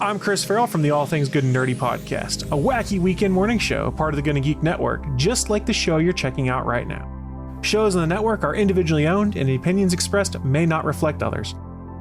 I'm Chris Farrell from the All Things Good and Nerdy podcast, a wacky weekend morning show, part of the Gonna Geek Network, just like the show you're checking out right now. Shows on the network are individually owned, and the opinions expressed may not reflect others.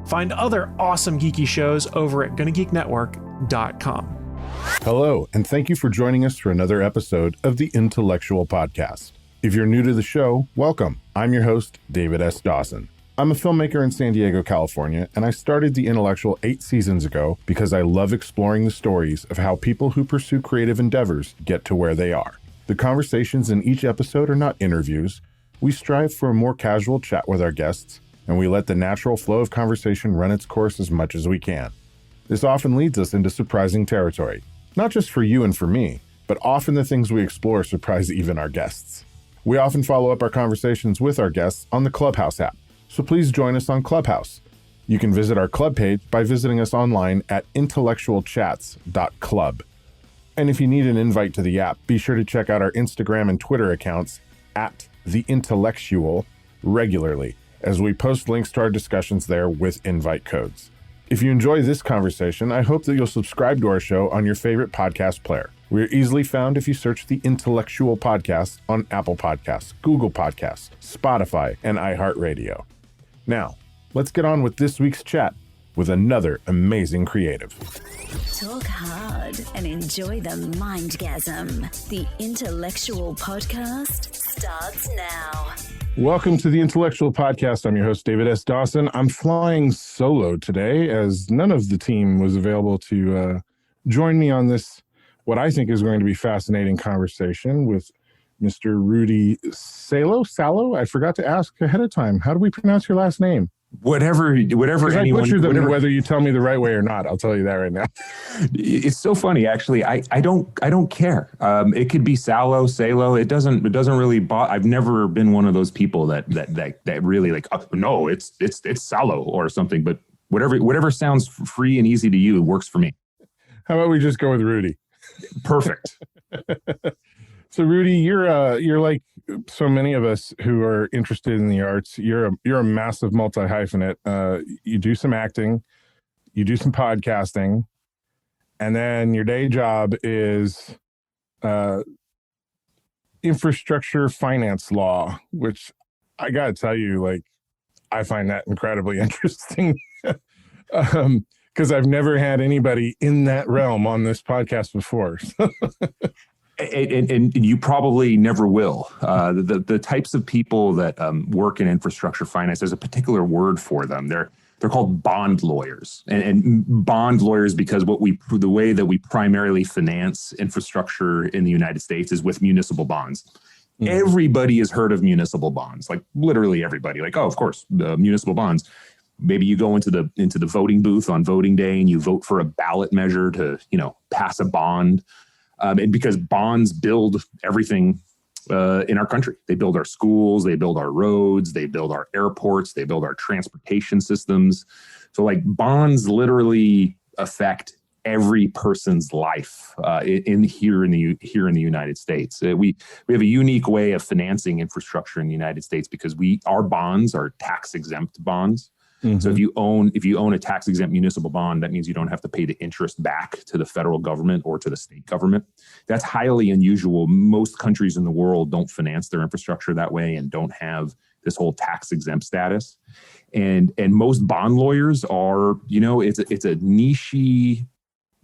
Find other awesome geeky shows over at GonnaGeekNetwork.com. Hello, and thank you for joining us for another episode of the Intellectual Podcast. If you're new to the show, welcome. I'm your host, David S. Dawson. I'm a filmmaker in San Diego, California, and I started The Intellectual 8 seasons ago because I love exploring the stories of how people who pursue creative endeavors get to where they are. The conversations in each episode are not interviews. We strive for a more casual chat with our guests, and we let the natural flow of conversation run its course as much as we can. This often leads us into surprising territory, not just for you and for me, but often the things we explore surprise even our guests. We often follow up our conversations with our guests on the Clubhouse app. So please join us on Clubhouse. You can visit our club page by visiting us online at intellectualchats.club. And if you need an invite to the app, be sure to check out our Instagram and Twitter accounts at The Intellectual regularly, as we post links to our discussions there with invite codes. If you enjoy this conversation, I hope that you'll subscribe to our show on your favorite podcast player. We are easily found if you search The Intellectual Podcast on Apple Podcasts, Google Podcasts, Spotify, and iHeartRadio. Now, let's get on with this week's chat with another amazing creative. Talk hard and enjoy the mindgasm. The Intellectual Podcast starts now. Welcome to the Intellectual Podcast. I'm your host, David S. Dawson. I'm flying solo today as none of the team was available to join me on this, what I think is going to be fascinating conversation with Mr. Rudy Salo. I forgot to ask ahead of time. How do we pronounce your last name? Whatever anyone... I butchered them, whether you tell me the right way or not. I'll tell you that right now. It's so funny, actually. I don't care. It could be Salo. It doesn't really bother. I've never been one of those people that really like, oh, no, it's Salo or something. But whatever sounds free and easy to you works for me. How about we just go with Rudy? Perfect. So Rudy, you're like so many of us who are interested in the arts. You're a massive multi-hyphenate. You do some acting, you do some podcasting, and then your day job is infrastructure finance law, which I gotta tell you, like, I find that incredibly interesting. Because I've never had anybody in that realm on this podcast before. And you probably never will. The types of people that work in infrastructure finance, there's a particular word for them. They're called bond lawyers, and bond lawyers because the way that we primarily finance infrastructure in the United States is with municipal bonds. Mm-hmm. Everybody has heard of municipal bonds, like literally everybody. Like, oh, of course, municipal bonds. Maybe you go into the voting booth on voting day and you vote for a ballot measure to, pass a bond. And because bonds build everything in our country. They build our schools, they build our roads, they build our airports, they build our transportation systems. So like bonds literally affect every person's life here in the United States. We have a unique way of financing infrastructure in the United States because our bonds are tax exempt bonds. Mm-hmm. So if you own a tax exempt municipal bond, that means you don't have to pay the interest back to the federal government or to the state government. That's highly unusual. Most countries in the world don't finance their infrastructure that way and don't have this whole tax exempt status. And most bond lawyers are, it's a niche,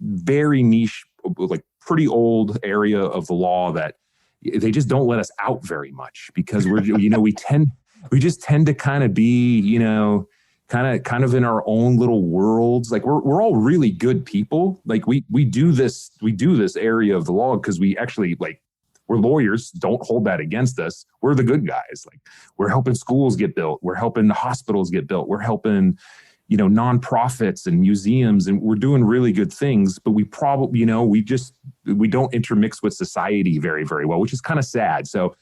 very niche, like pretty old area of the law that they just don't let us out very much because we just tend to kind of be, kind of in our own little worlds. Like we're all really good people. Like we do this area of the law because we actually we're lawyers. Don't hold that against us. We're the good guys. Like we're helping schools get built. We're helping hospitals get built. We're helping, nonprofits and museums, and we're doing really good things, but we probably, we don't intermix with society very, very well, which is kind of sad. So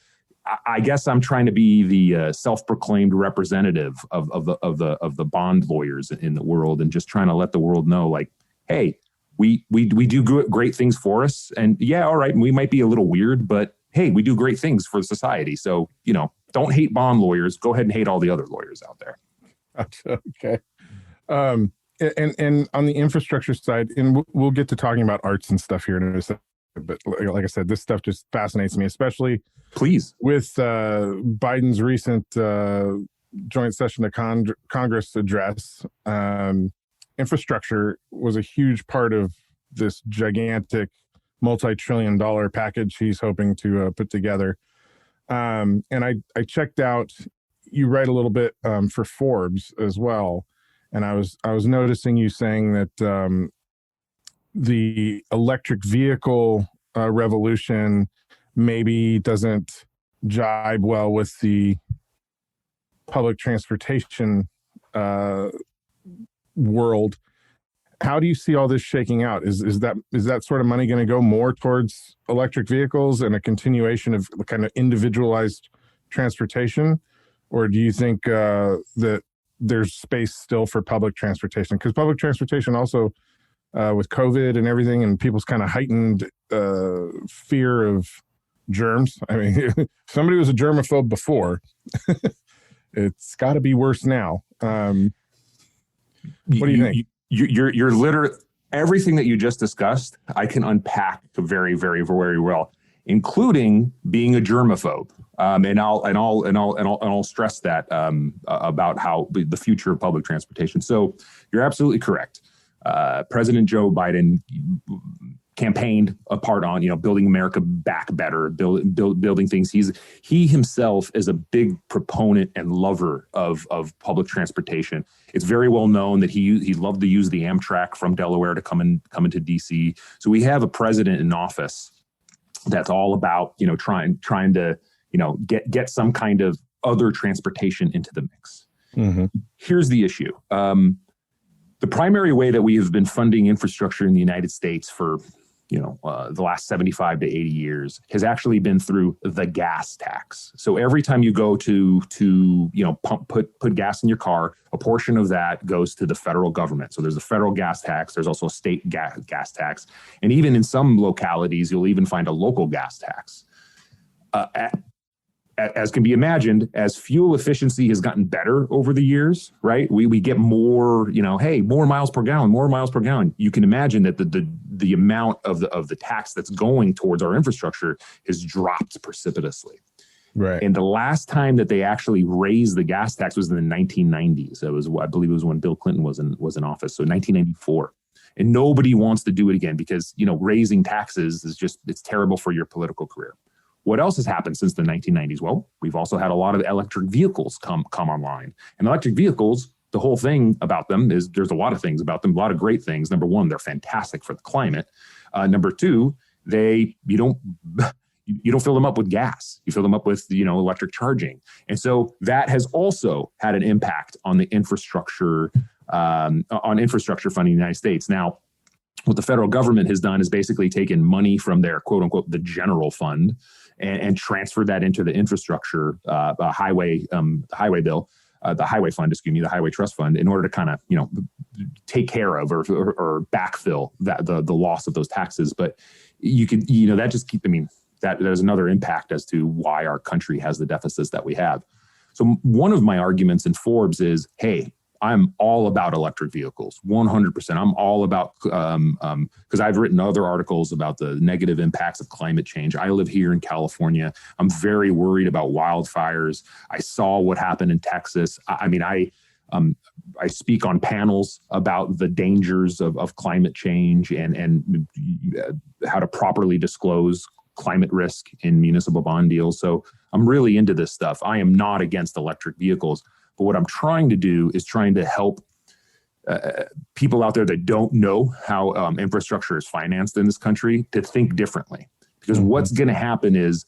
I guess I'm trying to be the self-proclaimed representative of the bond lawyers in the world, and just trying to let the world know, like, hey, we do great things for us, and yeah, all right, we might be a little weird, but hey, we do great things for society. So don't hate bond lawyers. Go ahead and hate all the other lawyers out there. Okay. and on the infrastructure side, and we'll get to talking about arts and stuff here in a second, but like I said, this stuff just fascinates me, especially Please. with Biden's recent joint session of Congress address. Infrastructure was a huge part of this gigantic multi-trillion-dollar package he's hoping to put together. And I checked out, you write a little bit for Forbes as well. And I was noticing you saying that the electric vehicle revolution maybe doesn't jibe well with the public transportation world. How do you see all this shaking out? Is that sort of money going to go more towards electric vehicles and a continuation of kind of individualized transportation, or do you think that there's space still for public transportation? Because public transportation also, with COVID and everything, and people's kind of heightened fear of germs. I mean, if somebody was a germaphobe before, it's got to be worse now. What do you think? You're literally, everything that you just discussed, I can unpack very, very, very well, including being a germaphobe. And I'll stress that about how the future of public transportation. So you're absolutely correct. President Joe Biden campaigned a part on, building America back better, building things. He himself is a big proponent and lover of public transportation. It's very well known that he loved to use the Amtrak from Delaware to come into DC. So we have a president in office that's all about, trying to, get some kind of other transportation into the mix. Mm-hmm. Here's the issue. The primary way that we have been funding infrastructure in the United States for the last 75 to 80 years has actually been through the gas tax. So every time you go to put gas in your car, a portion of that goes to the federal government. So there's a federal gas tax. There's also a state gas tax. And even in some localities, you'll even find a local gas tax. As can be imagined, as fuel efficiency has gotten better over the years, right? We get more, more miles per gallon. You can imagine that the amount of the tax that's going towards our infrastructure has dropped precipitously. Right. And the last time that they actually raised the gas tax was in the 1990s. I believe it was when Bill Clinton was in office. So 1994. And nobody wants to do it again because, raising taxes is it's terrible for your political career. What else has happened since the 1990s? Well, we've also had a lot of electric vehicles come online. And electric vehicles, the whole thing about them is there's a lot of things about them, a lot of great things. Number one, they're fantastic for the climate. Number two, you don't fill them up with gas. You fill them up with, electric charging. And so that has also had an impact on the infrastructure, on infrastructure funding in the United States. Now, what the federal government has done is basically taken money from their quote unquote, the general fund and transferred that into the infrastructure highway bill, the highway fund, the highway trust fund, in order to kind of, take care of or backfill the loss of those taxes. But you could, that just that there's another impact as to why our country has the deficits that we have. So one of my arguments in Forbes is, hey, I'm all about electric vehicles, 100%. I'm all about, because I've written other articles about the negative impacts of climate change. I live here in California. I'm very worried about wildfires. I saw what happened in Texas. I speak on panels about the dangers of climate change and how to properly disclose climate risk in municipal bond deals. So I'm really into this stuff. I am not against electric vehicles. But what I'm trying to do is trying to help people out there that don't know how infrastructure is financed in this country to think differently. Because what's going to happen is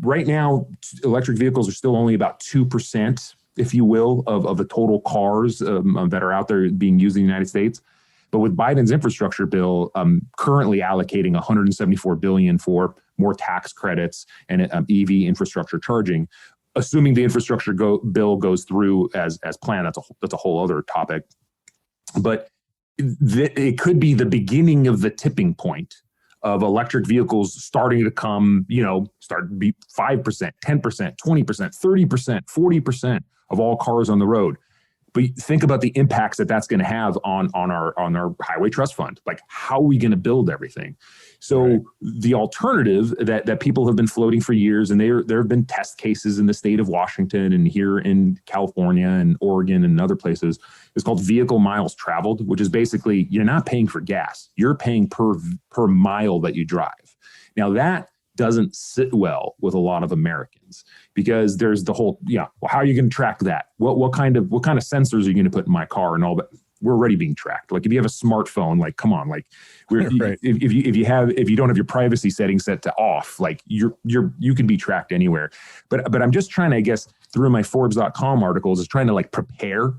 right now, electric vehicles are still only about 2%, if you will, of the total cars that are out there being used in the United States. But with Biden's infrastructure bill, currently allocating $174 billion for more tax credits and EV infrastructure charging. Assuming the infrastructure bill goes through as planned, that's a whole other topic. But it could be the beginning of the tipping point of electric vehicles starting to come, start to be 5%, 10%, 20%, 30%, 40% of all cars on the road. But think about the impacts that that's going to have on our highway trust fund. Like, how are we going to build everything? So the alternative that people have been floating for years, and there have been test cases in the state of Washington and here in California and Oregon and other places, is called vehicle miles traveled, which is basically you're not paying for gas. You're paying per mile that you drive. Now that doesn't sit well with a lot of Americans, because there's the whole, well, how are you going to track that? What kind of sensors are you going to put in my car and all that? We're already being tracked. Like, if you have a smartphone, like, come on, like, Right. if you don't have your privacy settings set to off, like, you can be tracked anywhere. But I'm just trying to, I guess, through my Forbes.com articles, is trying to like prepare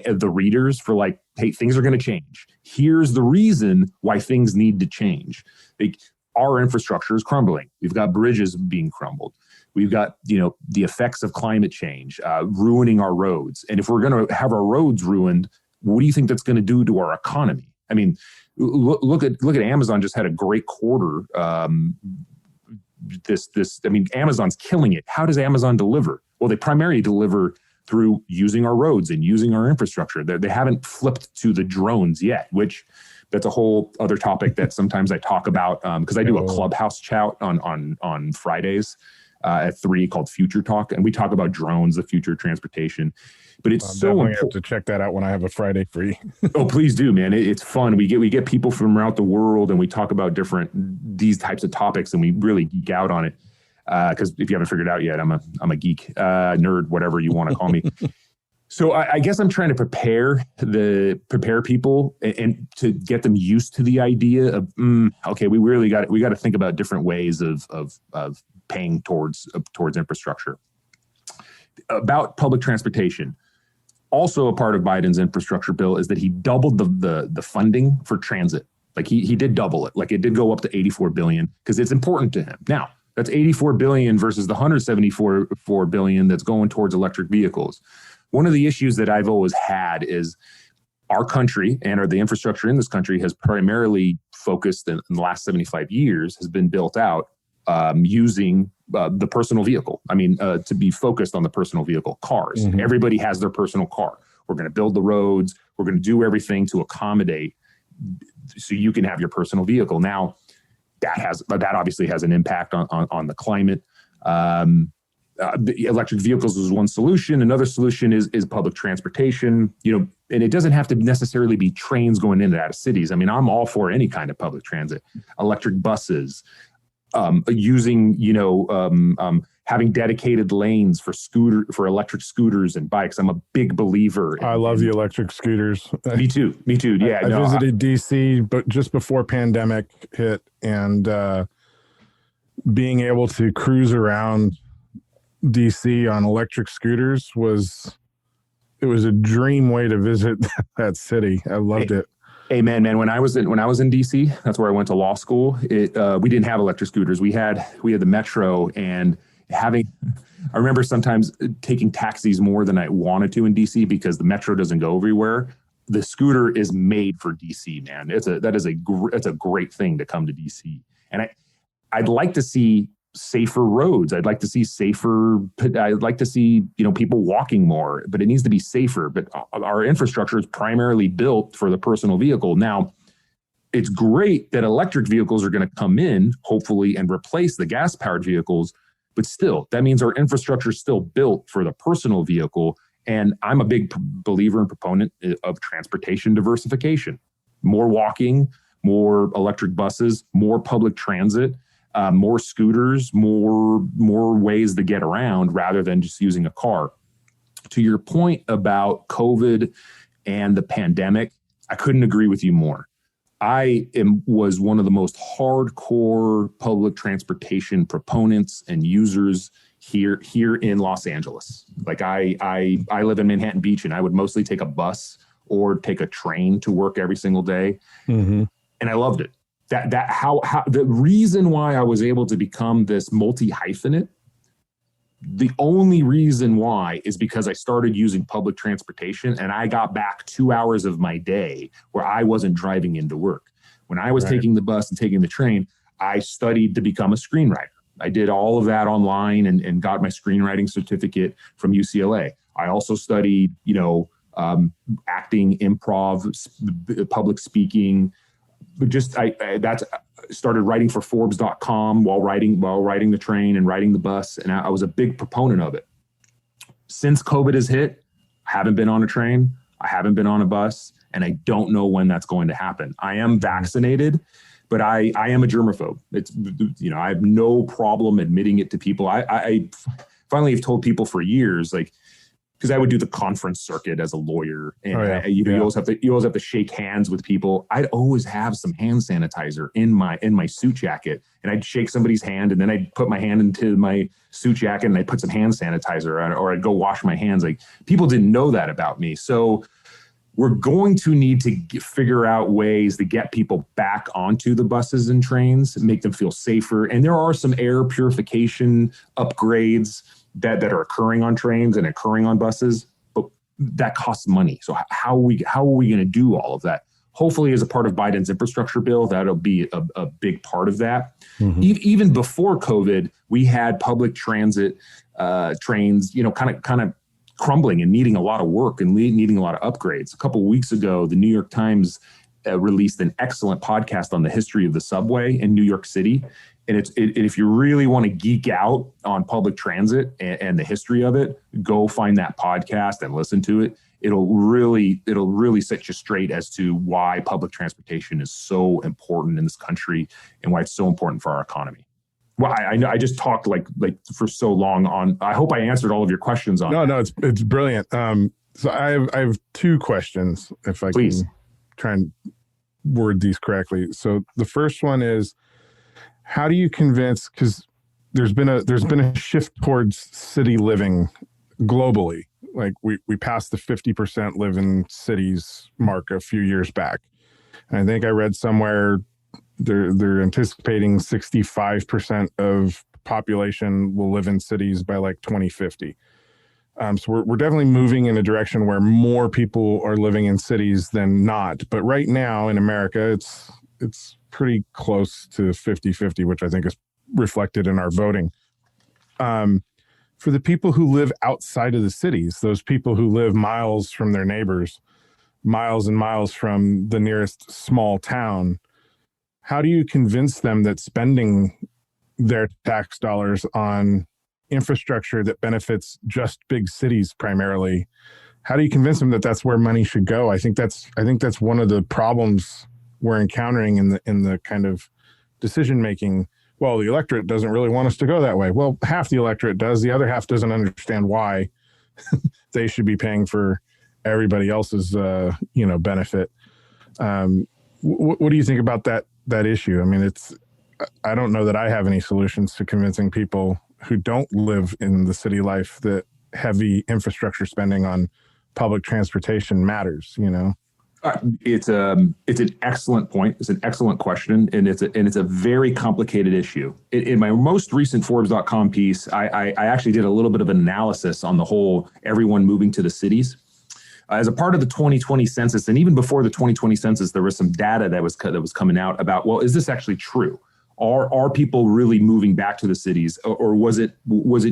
the readers for like, hey, things are going to change. Here's the reason why things need to change. Like, our infrastructure is crumbling. We've got bridges being crumbled. We've got, the effects of climate change ruining our roads. And if we're going to have our roads ruined, what do you think that's going to do to our economy? I mean, look at Amazon. Just had a great quarter. Amazon's killing it. How does Amazon deliver? Well, they primarily deliver through using our roads and using our infrastructure. They haven't flipped to the drones yet, which that's a whole other topic that sometimes I talk about, because I do a Clubhouse chat on Fridays at 3 called Future Talk, and we talk about drones, the future of transportation. But it's so important. I have to check that out when I have a Friday free. Oh, please do, man. It's fun. We get people from around the world, and we talk about these types of topics, and we really geek out on it. Because if you haven't figured it out yet, I'm a geek, nerd, whatever you want to call me. So I guess I'm trying to prepare people and to get them used to the idea of, okay, we really got to think about different ways of paying towards infrastructure. About public transportation, also a part of Biden's infrastructure bill is that he doubled the funding for transit. Like, he did double it. Like, it did go up to $84 billion because it's important to him. Now, that's $84 billion versus the $174 billion that's going towards electric vehicles. One of the issues that I've always had is our country and the infrastructure in this country has primarily focused in the last 75 years has been built out using the personal vehicle. I mean, to be focused on the personal vehicle, cars. Mm-hmm. Everybody has their personal car. We're going to build the roads. We're going to do everything to accommodate so you can have your personal vehicle. Now, that obviously has an impact on the climate. Electric vehicles is one solution. Another solution is public transportation, and it doesn't have to necessarily be trains going in and out of cities. I mean, I'm all for any kind of public transit, electric buses, using, having dedicated lanes for electric scooters and bikes. I'm a big believer. I love the electric scooters. Me too. Yeah. I visited DC, but just before pandemic hit, and being able to cruise around DC on electric scooters was a dream way to visit that city. I loved it. Hey man, when I was in DC, that's where I went to law school. We didn't have electric scooters. We had the Metro, and I remember sometimes taking taxis more than I wanted to in DC because the Metro doesn't go everywhere. The scooter is made for DC, man. It's a great thing to come to DC. And I'd like to see safer roads. I'd like to see people walking more, but it needs to be safer. But our infrastructure is primarily built for the personal vehicle. Now, it's great that electric vehicles are going to come in, hopefully, and replace the gas-powered vehicles. But still, that means our infrastructure is still built for the personal vehicle. And I'm a big believer and proponent of transportation diversification. More walking, more electric buses, more public transit, more scooters, more ways to get around rather than just using a car. To your point about COVID and the pandemic, I couldn't agree with you more. I was one of the most hardcore public transportation proponents and users here in Los Angeles. Like I live in Manhattan Beach, and I would mostly take a bus or take a train to work every single day. Mm-hmm. And I loved it. How the reason why I was able to become this multi-hyphenate, the only reason why is because I started using public transportation, and I got back 2 hours of my day where I wasn't driving into work. When I was taking the bus and taking the train, I studied to become a screenwriter. I did all of that online and got my screenwriting certificate from UCLA. I also studied, acting, improv, public speaking. But just that's started writing for Forbes.com while riding the train and riding the bus, and I was a big proponent of it. Since COVID has hit, I haven't been on a train, I haven't been on a bus, and I don't know when that's going to happen. I am vaccinated, but I am a germaphobe. It's, I have no problem admitting it to people. I finally have told people for years, like, because I would do the conference circuit as a lawyer, and you always have to shake hands with people. I'd always have some hand sanitizer in my suit jacket, and I'd shake somebody's hand, and then I'd put my hand into my suit jacket, and I'd put some hand sanitizer on, or I'd go wash my hands. Like, people didn't know that about me, so we're going to need to figure out ways to get people back onto the buses and trains, make them feel safer. And there are some air purification upgrades that are occurring on trains and occurring on buses, but that costs money. So how are we going to do all of that? Hopefully, as a part of Biden's infrastructure bill, that'll be a big part of that. Mm-hmm. Even before COVID, we had public transit trains, kind of crumbling and needing a lot of work and needing a lot of upgrades. A couple of weeks ago, the New York Times released an excellent podcast on the history of the subway in New York City. And if you really want to geek out on public transit and the history of it, go find that podcast and listen to it. It'll really set you straight as to why public transportation is so important in this country and why it's so important for our economy. Well, I just talked like for so long on. I hope I answered all of your questions on. No, it's brilliant. So I have two questions, if I Please. can try and word these correctly. So the first one is, how do you convince? Because there's been a shift towards city living globally. Like we passed the 50% live in cities mark a few years back, and I think I read somewhere they're anticipating 65% of population will live in cities by like 2050. So we're definitely moving in a direction where more people are living in cities than not. But right now in America, it's pretty close to 50-50, which I think is reflected in our voting. For the people who live outside of the cities, those people who live miles from their neighbors, miles and miles from the nearest small town, how do you convince them that spending their tax dollars on infrastructure that benefits just big cities primarily, how do you convince them that that's where money should go? I think that's one of the problems we're encountering in the kind of decision making. Well, the electorate doesn't really want us to go that way. Well, half the electorate does. The other half doesn't understand why they should be paying for everybody else's benefit. What do you think about that issue? I mean, I don't know that I have any solutions to convincing people who don't live in the city life that heavy infrastructure spending on public transportation matters, It's an excellent point. It's an excellent question, and it's a very complicated issue. In my most recent Forbes.com piece, I actually did a little bit of analysis on the whole everyone moving to the cities. As a part of the 2020 census, and even before the 2020 census, there was some data that was coming out about, well, is this actually true? Are people really moving back to the cities, or was it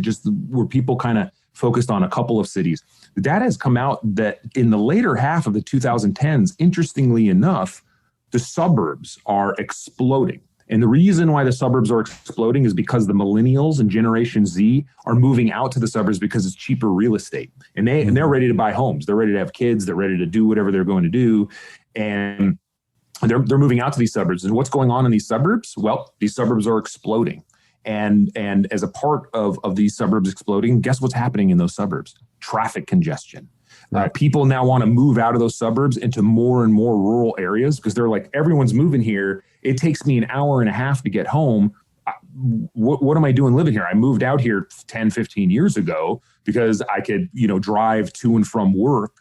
just, were people kind of focused on a couple of cities? The data has come out that in the later half of the 2010s, interestingly enough, the suburbs are exploding. And the reason why the suburbs are exploding is because the millennials and Generation Z are moving out to the suburbs because it's cheaper real estate. And they're ready to buy homes. They're ready to have kids. They're ready to do whatever they're going to do. And they're moving out to these suburbs. And what's going on in these suburbs? Well, these suburbs are exploding. And as a part of these suburbs exploding, guess what's happening in those suburbs? Traffic congestion. Right. People now want to move out of those suburbs into more and more rural areas because they're like, everyone's moving here. It takes me an hour and a half to get home. What am I doing living here? I moved out here 10, 15 years ago because I could, drive to and from work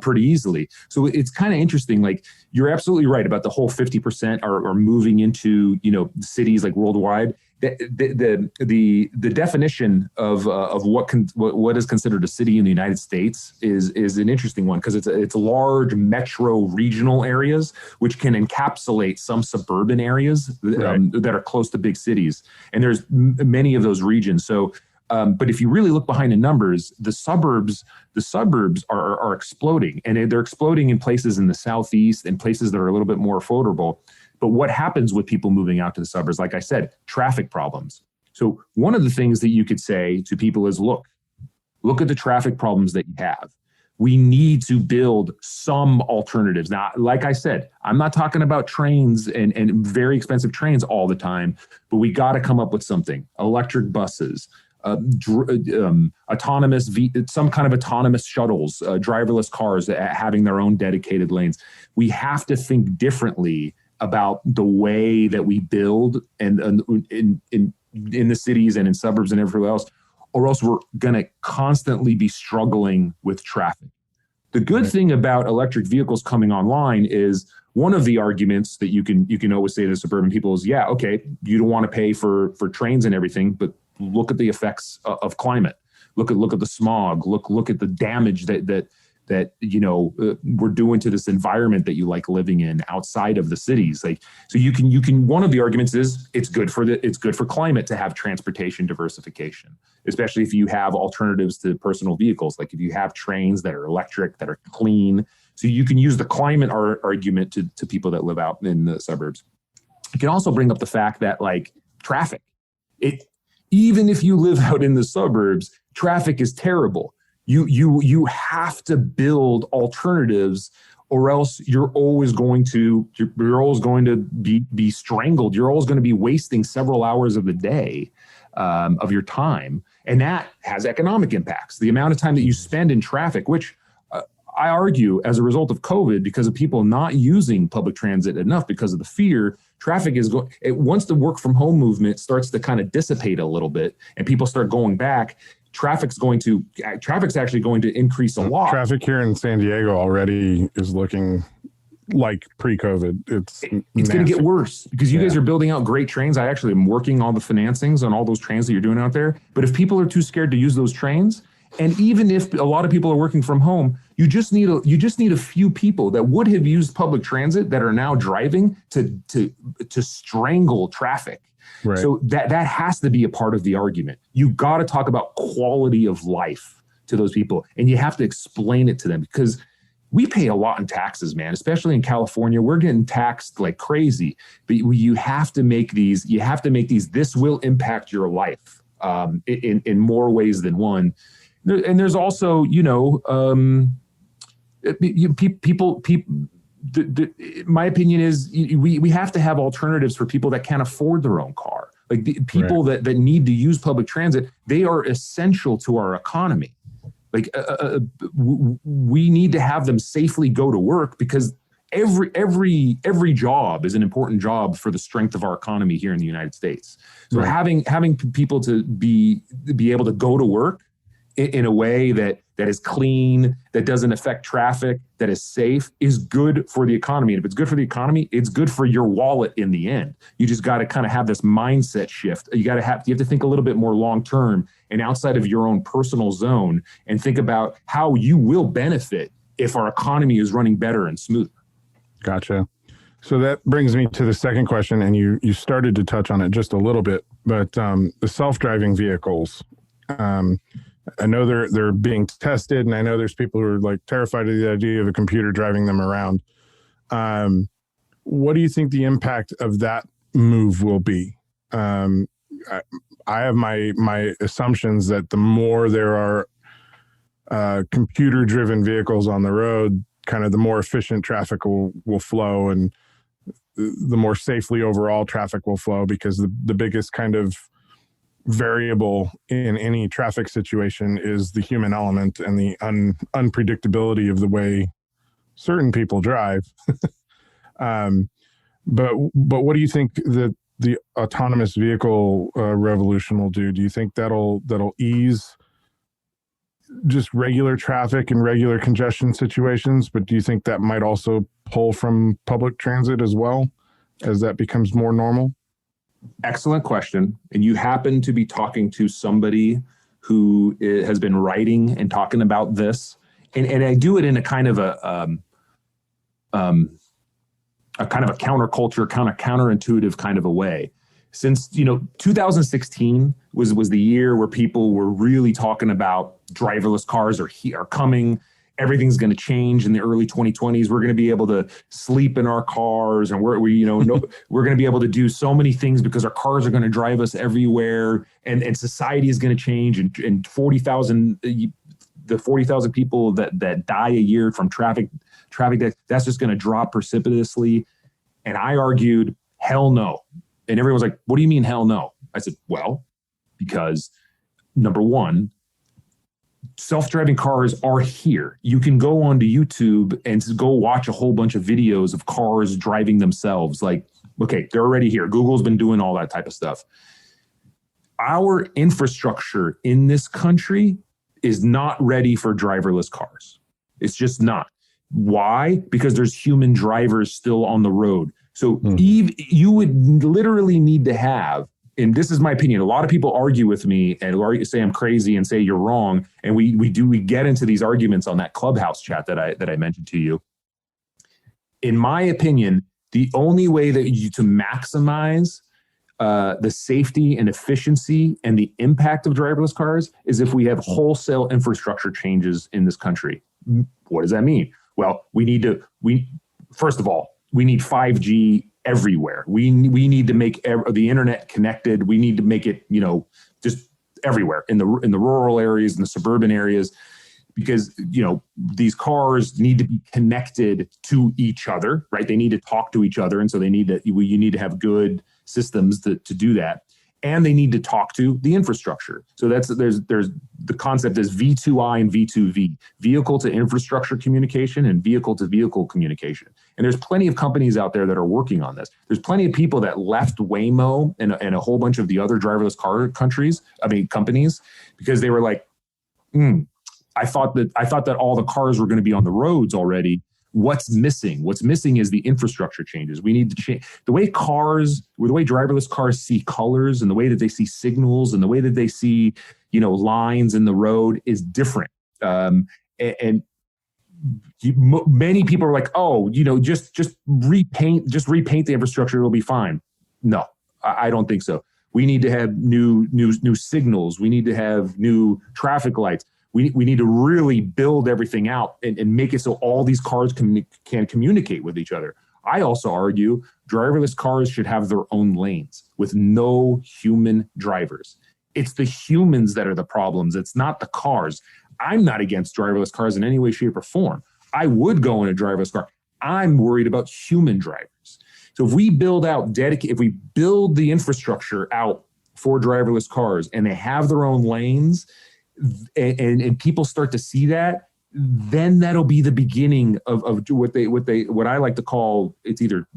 pretty easily. So it's kind of interesting. Like, you're absolutely right about the whole 50% are moving into, cities like worldwide. The definition of what is considered a city in the United States is an interesting one because it's large metro regional areas which can encapsulate some suburban areas that are close to big cities, and there's many of those regions. So But if you really look behind the numbers, the suburbs are exploding, and they're exploding in places in the Southeast and places that are a little bit more affordable. But what happens with people moving out to the suburbs? Like I said, traffic problems. So one of the things that you could say to people is, look at the traffic problems that you have. We need to build some alternatives. Now, like I said, I'm not talking about trains and very expensive trains all the time, but we got to come up with something. Electric buses, autonomous, some kind of autonomous shuttles, driverless cars having their own dedicated lanes. We have to think differently about the way that we build and in the cities and in suburbs and everywhere else, or else we're going to constantly be struggling with traffic. The good thing about electric vehicles coming online is one of the arguments that you can always say to suburban people is, yeah, okay, you don't want to pay for trains and everything, but look at the effects of climate. Look at the smog. Look at the damage that we're doing to this environment that you like living in outside of the cities. Like, so you can one of the arguments is it's good for climate to have transportation diversification, especially if you have alternatives to personal vehicles. Like if you have trains that are electric, that are clean. So you can use the climate argument to people that live out in the suburbs. You can also bring up the fact that like traffic, even if you live out in the suburbs, traffic is terrible. You have to build alternatives, or else you're always going to be strangled. You're always going to be wasting several hours of the day of your time, and that has economic impacts. The amount of time that you spend in traffic, which I argue as a result of COVID, because of people not using public transit enough because of the fear, traffic is going. Once the work from home movement starts to kind of dissipate a little bit, and people start going back, traffic's actually going to increase a lot. Traffic here in San Diego already is looking like pre-COVID. It's going to get worse because you guys are building out great trains. I actually am working on the financings on all those trains that you're doing out there. But if people are too scared to use those trains, and even if a lot of people are working from home, you just need a few people that would have used public transit that are now driving to strangle traffic. Right. So that has to be a part of the argument. You got to talk about quality of life to those people, and you have to explain it to them, because we pay a lot in taxes, man, especially in California. We're getting taxed like crazy, but you have to make these, this will impact your life in more ways than one. And there's also, people, my opinion is we have to have alternatives for people that can't afford their own car. Like the people that need to use public transit, they are essential to our economy. Like we need to have them safely go to work, because every job is an important job for the strength of our economy here in the United States. So having people to be able to go to work in a way that is clean, that doesn't affect traffic, that is safe, is good for the economy. And if it's good for the economy, it's good for your wallet in the end. You just got to kind of have this mindset shift. You have to think a little bit more long-term and outside of your own personal zone, and think about how you will benefit if our economy is running better and smoother. Gotcha. So that brings me to the second question, and you started to touch on it just a little bit, but the self-driving vehicles, I know they're being tested, and I know there's people who are like terrified of the idea of a computer driving them around. What do you think the impact of that move will be? I have my assumptions that the more there are computer-driven vehicles on the road, kind of the more efficient traffic will flow, and the more safely overall traffic will flow, because the biggest kind of variable in any traffic situation is the human element and the unpredictability of the way certain people drive. But what do you think that the autonomous vehicle revolution will do? Do you think that'll ease just regular traffic and regular congestion situations? But do you think that might also pull from public transit as well as that becomes more normal? Excellent question. And you happen to be talking to somebody who has been writing and talking about this. And I do it in a kind of a counterculture, counterintuitive kind of a way. since 2016 was the year where people were really talking about driverless cars are coming. Everything's going to change in the early 2020s. We're going to be able to sleep in our cars, and we're going to be able to do so many things because our cars are going to drive us everywhere, and society is going to change. And 40,000 people that die a year from traffic deaths, that's just going to drop precipitously. And I argued, hell no. And everyone was like, what do you mean hell no? I said, well, because number one, self-driving cars are here. You can go onto YouTube and go watch a whole bunch of videos of cars driving themselves. Like, okay, they're already here. Google's been doing all that type of stuff. Our infrastructure in this country is not ready for driverless cars. It's just not. Why? Because there's human drivers still on the road. So you would literally need to have, and this is my opinion, a lot of people argue with me and say I'm crazy and say you're wrong. And we get into these arguments on that Clubhouse chat that I mentioned to you. In my opinion, the only way that to maximize the safety and efficiency and the impact of driverless cars is if we have wholesale infrastructure changes in this country. What does that mean? Well, first of all, we need 5G everywhere. We need to make the internet connected. We need to make it, just everywhere in the rural areas and the suburban areas, because, these cars need to be connected to each other, right? They need to talk to each other. And so you need to have good systems to do that. And they need to talk to the infrastructure. So there's the concept is V2I and V2V, vehicle to infrastructure communication and vehicle to vehicle communication. And there's plenty of companies out there that are working on this. There's plenty of people that left Waymo and a whole bunch of the other driverless car companies, because they were like, I thought that all the cars were going to be on the roads already. What's missing? What's missing is the infrastructure changes. We need to change the way driverless cars see colors, and the way that they see signals, and the way that they see, lines in the road is different. Many people are like, oh, just repaint the infrastructure, it'll be fine. No, I don't think so. We need to have new signals. We need to have new traffic lights. We need to really build everything out and make it so all these cars can communicate with each other. I also argue driverless cars should have their own lanes with no human drivers. It's the humans that are the problems. It's not the cars. I'm not against driverless cars in any way, shape, or form. I would go in a driverless car. I'm worried about human drivers. So if we build the infrastructure out for driverless cars and they have their own lanes, and people start to see that, then that'll be the beginning of what I like to call, it's either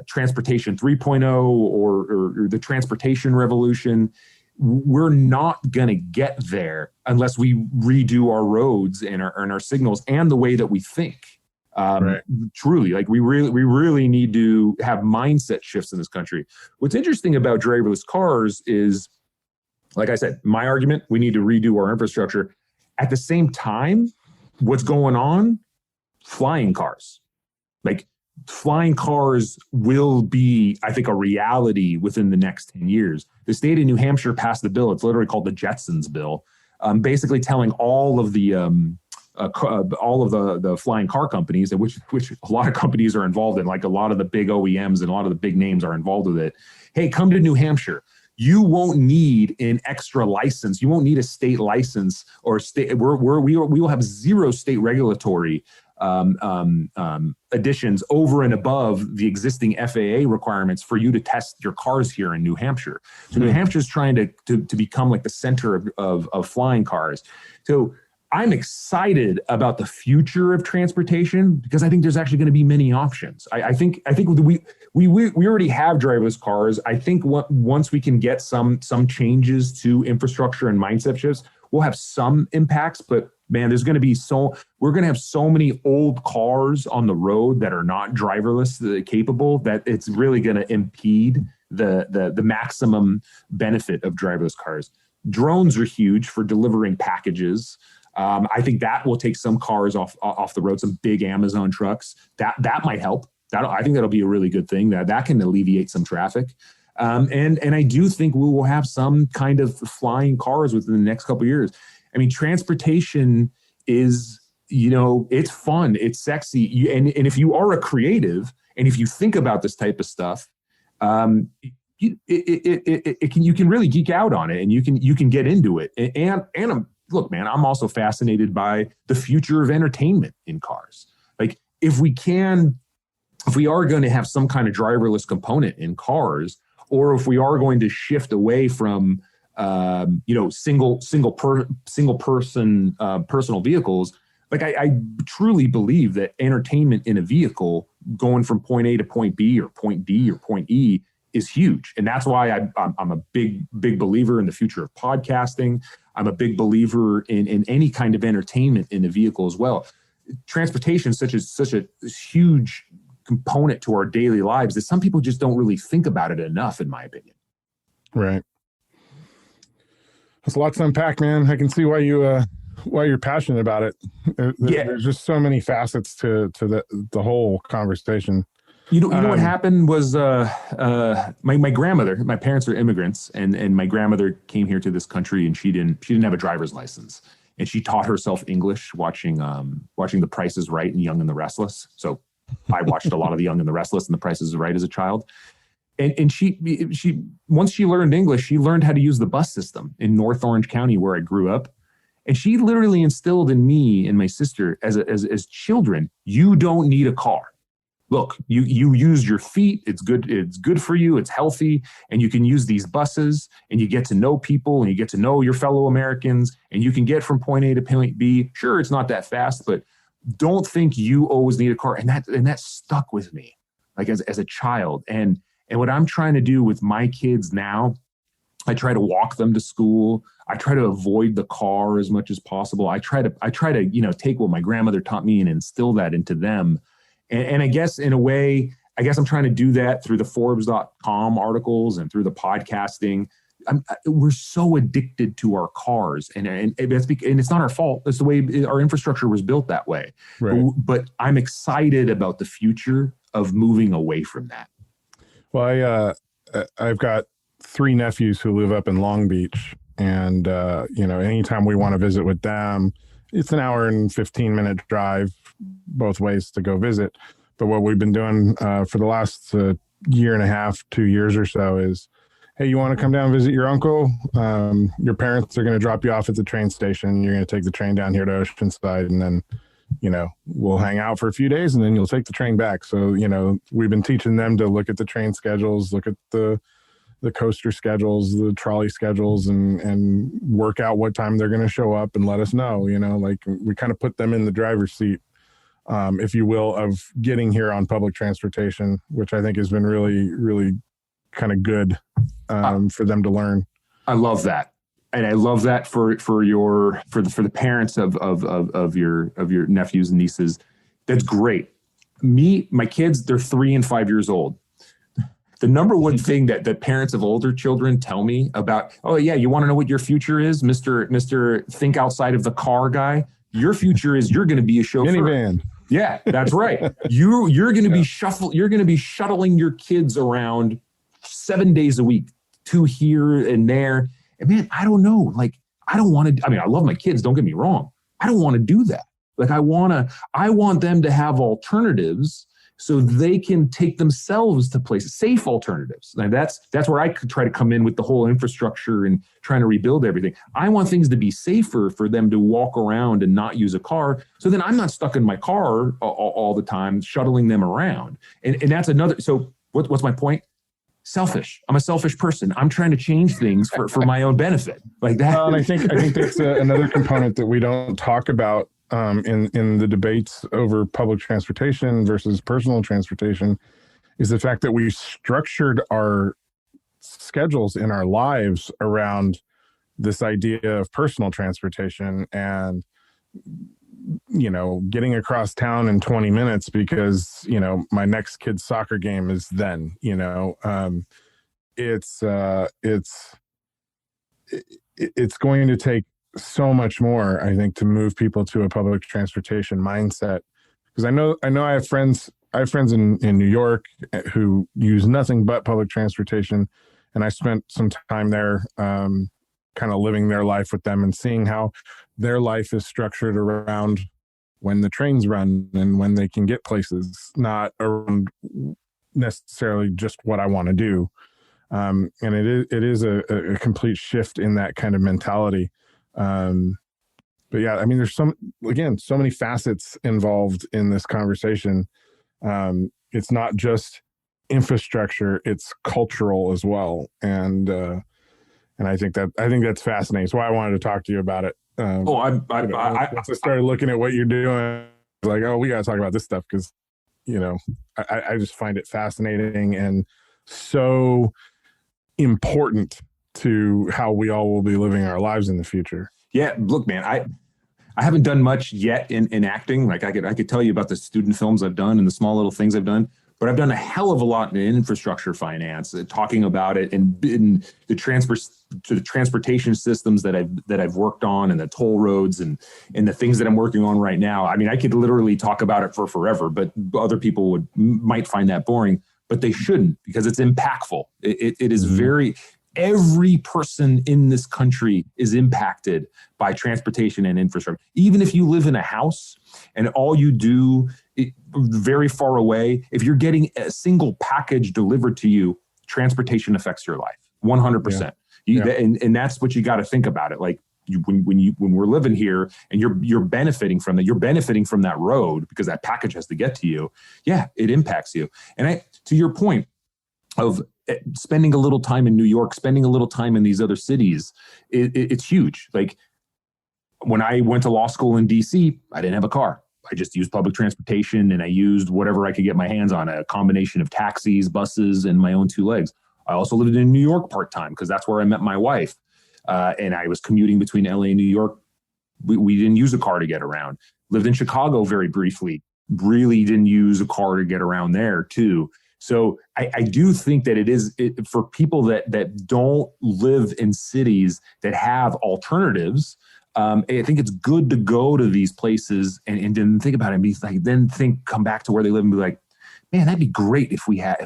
transportation 3.0 or the transportation revolution. We're not going to get there unless we redo our roads and our signals and the way that we think. Right. Truly, like we really need to have mindset shifts in this country. What's interesting about driverless cars is, like I said, my argument, we need to redo our infrastructure. At the same time, what's going on? Flying cars. Like, flying cars will be, I think, a reality within the next 10 years. The state of New Hampshire passed the bill. It's literally called the Jetsons bill, basically telling all of the flying car companies, which a lot of companies are involved in, like a lot of the big OEMs and a lot of the big names are involved with it. Hey, come to New Hampshire. You won't need an extra license. You won't need a state license or state. We will have zero state regulatory additions over and above the existing FAA requirements for you to test your cars here in New Hampshire. So New Hampshire is trying to become like the center of flying cars. So I'm excited about the future of transportation because I think there's actually going to be many options. I think we already have driverless cars. I think once we can get some changes to infrastructure and mindset shifts, we'll have some impacts. But man, we're going to have so many old cars on the road that are not driverless capable that it's really going to impede the maximum benefit of driverless cars. Drones are huge for delivering packages. I think that will take some cars off the road, some big Amazon trucks. That might help. I think that'll be a really good thing. That can alleviate some traffic. And I do think we will have some kind of flying cars within the next couple of years. I mean, transportation is, it's fun, it's sexy. And if you are a creative, and if you think about this type of stuff, you can really geek out on it, and you can get into it. And look, man, I'm also fascinated by the future of entertainment in cars. Like if we are going to have some kind of driverless component in cars, or if we are going to shift away from single person personal vehicles, like I truly believe that entertainment in a vehicle going from point A to point B or point D or point E is huge. And that's why I'm a big believer in the future of podcasting. I'm a big believer in any kind of entertainment in a vehicle as well. Transportation is such a huge component to our daily lives that some people just don't really think about it enough, in my opinion. Right. There's lots to unpack, man. I can see why you're passionate about it. There's just so many facets to the whole conversation. You know what happened was my grandmother. My parents are immigrants, and my grandmother came here to this country, and she didn't have a driver's license, and she taught herself English watching The Price is Right and Young and the Restless. So I watched a lot of The Young and the Restless and The Price is Right as a child. And she once she learned English, she learned how to use the bus system in North Orange County, where I grew up. And she literally instilled in me and my sister as children, you don't need a car. Look, you use your feet. It's good for you. It's healthy. And you can use these buses, and you get to know people, and you get to know your fellow Americans, and you can get from point A to point B. Sure, it's not that fast, but don't think you always need a car. And that stuck with me, like as a child. And what I'm trying to do with my kids now, I try to walk them to school. I try to avoid the car as much as possible. I try to take what my grandmother taught me and instill that into them. And I guess in a way, I'm trying to do that through the Forbes.com articles and through the podcasting. We're so addicted to our cars, and it's not our fault. That's the way our infrastructure was built that way. Right. But I'm excited about the future of moving away from that. Well, I've got 3 nephews who live up in Long Beach, and anytime we want to visit with them, it's an hour and 15-minute drive both ways to go visit. But what we've been doing for the last year and a half, 2 years or so is, hey, you want to come down and visit your uncle? Your parents are going to drop you off at the train station. You're going to take the train down here to Oceanside, and then, we'll hang out for a few days, and then you'll take the train back. So, we've been teaching them to look at the train schedules, look at the coaster schedules, the trolley schedules, and work out what time they're going to show up and let us know. We kind of put them in the driver's seat, if you will, of getting here on public transportation, which I think has been really, really kind of good for them to learn. I love that. And I love that for the parents of your nephews and nieces. That's great. My kids, they're 3 and 5 years old. The number one thing that parents of older children tell me about, oh yeah, you want to know what your future is, Mr. Think outside of the car guy? Your future is you're going to be a chauffeur. Minivan. Yeah, that's right. You're going to be You're going to be shuttling your kids around 7 days a week, to here and there. And man, I don't know. Like, I don't want to. I mean, I love my kids. Don't get me wrong. I don't want to do that. Like, I want them to have alternatives so they can take themselves to places, safe alternatives. And that's where I could try to come in with the whole infrastructure and trying to rebuild everything. I want things to be safer for them to walk around and not use a car. So then I'm not stuck in my car all the time, shuttling them around. And that's another. So what's my point? Selfish. I'm a selfish person. I'm trying to change things for my own benefit, like that. And I think that's another component that we don't talk about in the debates over public transportation versus personal transportation, is the fact that we structured our schedules in our lives around this idea of personal transportation and, getting across town in 20 minutes because, my next kid's soccer game is then, it's going to take so much more, I think, to move people to a public transportation mindset. Because I know I have friends I have friends in New York who use nothing but public transportation. And I spent some time there, kind of living their life with them and seeing how their life is structured around when the trains run and when they can get places, not around necessarily just what I want to do. And it is a complete shift in that kind of mentality. But yeah, I mean, there's so many facets involved in this conversation. It's not just infrastructure; it's cultural as well, and I think that's fascinating. That's why I wanted to talk to you about it. Once I started looking at what you're doing, like, oh, we got to talk about this stuff because, I just find it fascinating and so important to how we all will be living our lives in the future. Yeah, look, man, I haven't done much yet in acting. Like I could tell you about the student films I've done and the small little things I've done, but I've done a hell of a lot in infrastructure finance, talking about it and in the transportation systems that I've worked on, and the toll roads and the things that I'm working on right now. I mean, I could literally talk about it for forever, but other people might find that boring, but they shouldn't, because it's impactful. It is very. Every person in this country is impacted by transportation and infrastructure. Even if you live in a house and all you do very far away, if you're getting a single package delivered to you, transportation affects your life 100%. Yeah. And that's what you got to think about it. Like when we're living here and you're benefiting from that, you're benefiting from that road because that package has to get to you. Yeah, it impacts you. And to your point of spending a little time in New York, spending a little time in these other cities, it's huge. Like when I went to law school in DC, I didn't have a car. I just used public transportation, and I used whatever I could get my hands on, a combination of taxis, buses, and my own two legs. I also lived in New York part-time because that's where I met my wife. And I was commuting between LA and New York. We didn't use a car to get around. Lived in Chicago very briefly. Really didn't use a car to get around there too. So I do think that it is for people that don't live in cities that have alternatives. I think it's good to go to these places and then think about it and be like, come back to where they live and be like, man, that'd be great if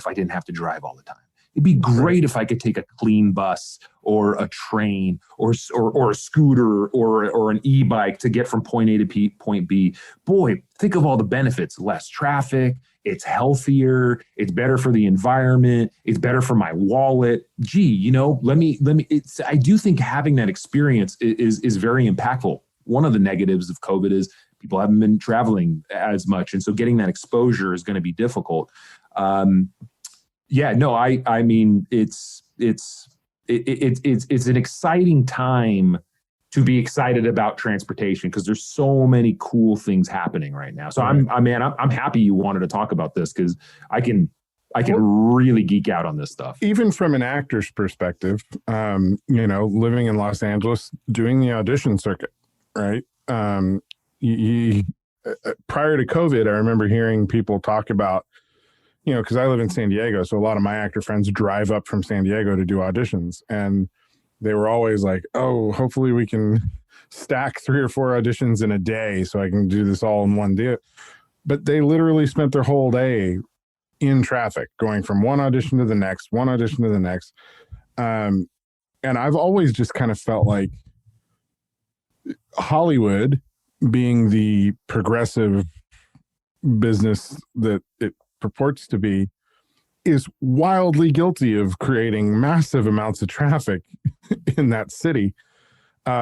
I didn't have to drive all the time. It'd be great if I could take a clean bus or a train or a scooter or an e-bike to get from point A to point B. Boy, think of all the benefits: less traffic. It's healthier. It's better for the environment. It's better for my wallet. Gee, let me. I do think having that experience is very impactful. One of the negatives of COVID is people haven't been traveling as much, and so getting that exposure is going to be difficult. I mean, it's an exciting time to be excited about transportation because there's so many cool things happening right now. So I'm happy you wanted to talk about this because I can really geek out on this stuff. Even from an actor's perspective, living in Los Angeles, doing the audition circuit, right? Prior to COVID, I remember hearing people talk about, because I live in San Diego, so a lot of my actor friends drive up from San Diego to do auditions, and they were always like, oh, hopefully we can stack 3 or 4 auditions in a day so I can do this all in one day. But they literally spent their whole day in traffic, going from one audition to the next, And I've always just kind of felt like Hollywood, being the progressive business that it purports to be, is wildly guilty of creating massive amounts of traffic in that city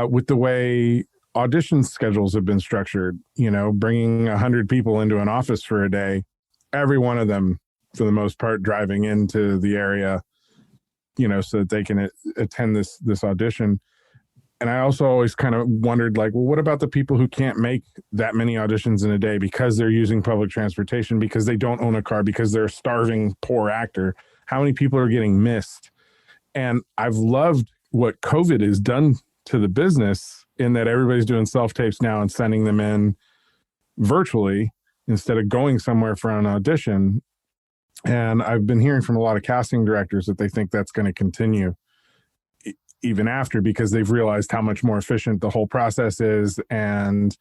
with the way audition schedules have been structured. Bringing 100 people into an office for a day, every one of them, for the most part, driving into the area, so that they can attend this audition. And I also always kind of wondered, like, well, what about the people who can't make that many auditions in a day because they're using public transportation, because they don't own a car, because they're a starving poor actor? How many people are getting missed? And I've loved what COVID has done to the business in that everybody's doing self-tapes now and sending them in virtually instead of going somewhere for an audition. And I've been hearing from a lot of casting directors that they think that's going to continue even after, because they've realized how much more efficient the whole process is. And,